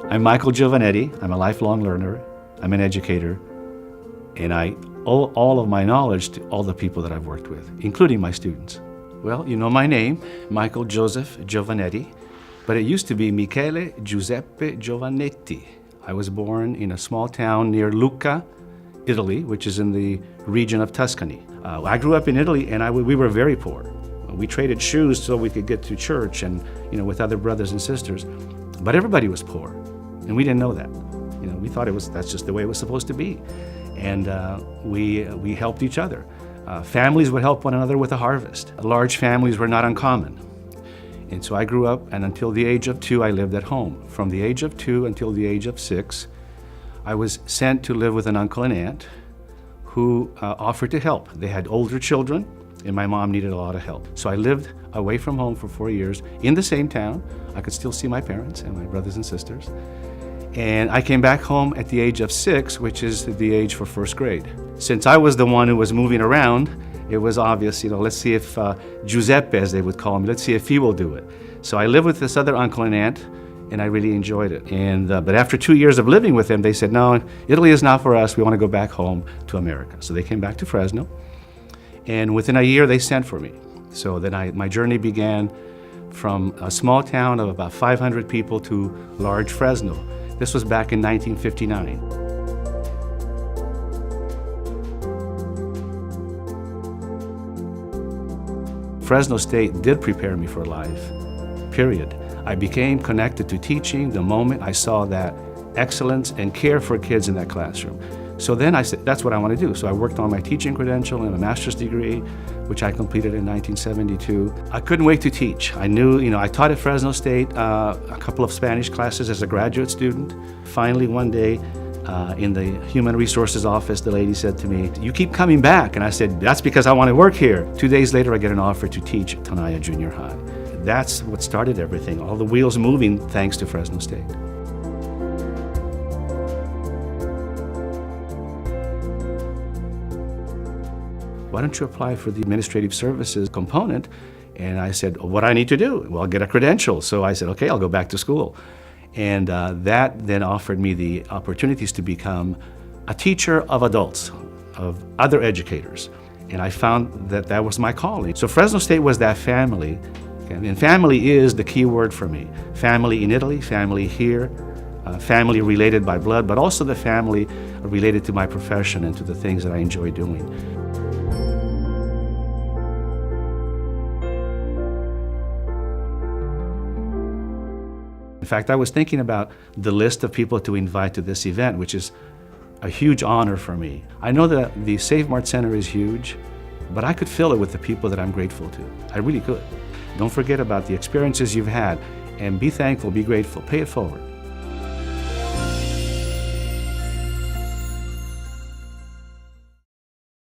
I'm Michael Giovannetti. I'm a lifelong learner. I'm an educator. And I owe all of my knowledge to all the people that I've worked with, including my students. Well, you know my name, Michael Joseph Giovannetti, but it used to be Michele Giuseppe Giovannetti. I was born in a small town near Lucca, Italy, which is in the region of Tuscany. I grew up in Italy, and we were very poor. We traded shoes so we could get to church and, with other brothers and sisters. But everybody was poor, and we didn't know that. We thought that's just the way it was supposed to be. And we helped each other. Families would help one another with a harvest. Large families were not uncommon. And so I grew up, and until the age of 2, I lived at home. From the age of 2 until the age of 6, I was sent to live with an uncle and aunt who offered to help. They had older children, and my mom needed a lot of help. So I lived away from home for 4 years in the same town. I could still see my parents and my brothers and sisters. And I came back home at the age of 6, which is the age for first grade. Since I was the one who was moving around, it was obvious, let's see if Giuseppe, as they would call me, let's see if he will do it. So I lived with this other uncle and aunt, and I really enjoyed it. But after 2 years of living with them, they said, no, Italy is not for us. We want to go back home to America. So they came back to Fresno. And within a year, they sent for me. So then my journey began from a small town of about 500 people to large Fresno. This was back in 1959. Fresno State did prepare me for life, period. I became connected to teaching the moment I saw that excellence and care for kids in that classroom. So then I said, that's what I want to do. So I worked on my teaching credential and a master's degree, which I completed in 1972. I couldn't wait to teach. I knew, I taught at Fresno State a couple of Spanish classes as a graduate student. Finally, one day in the Human Resources office, the lady said to me, you keep coming back. And I said, that's because I want to work here. 2 days later, I get an offer to teach at Tenaya Junior High. That's what started everything, all the wheels moving thanks to Fresno State. Why don't you apply for the administrative services component? And I said, what do I need to do? Well, get a credential. So I said, okay, I'll go back to school. And that then offered me the opportunities to become a teacher of adults, of other educators. And I found that that was my calling. So Fresno State was that family. And family is the key word for me. Family in Italy, family here, family related by blood, but also the family related to my profession and to the things that I enjoy doing. In fact, I was thinking about the list of people to invite to this event, which is a huge honor for me. I know that the Save Mart Center is huge, but I could fill it with the people that I'm grateful to. I really could. Don't forget about the experiences you've had, and be thankful, be grateful, pay it forward.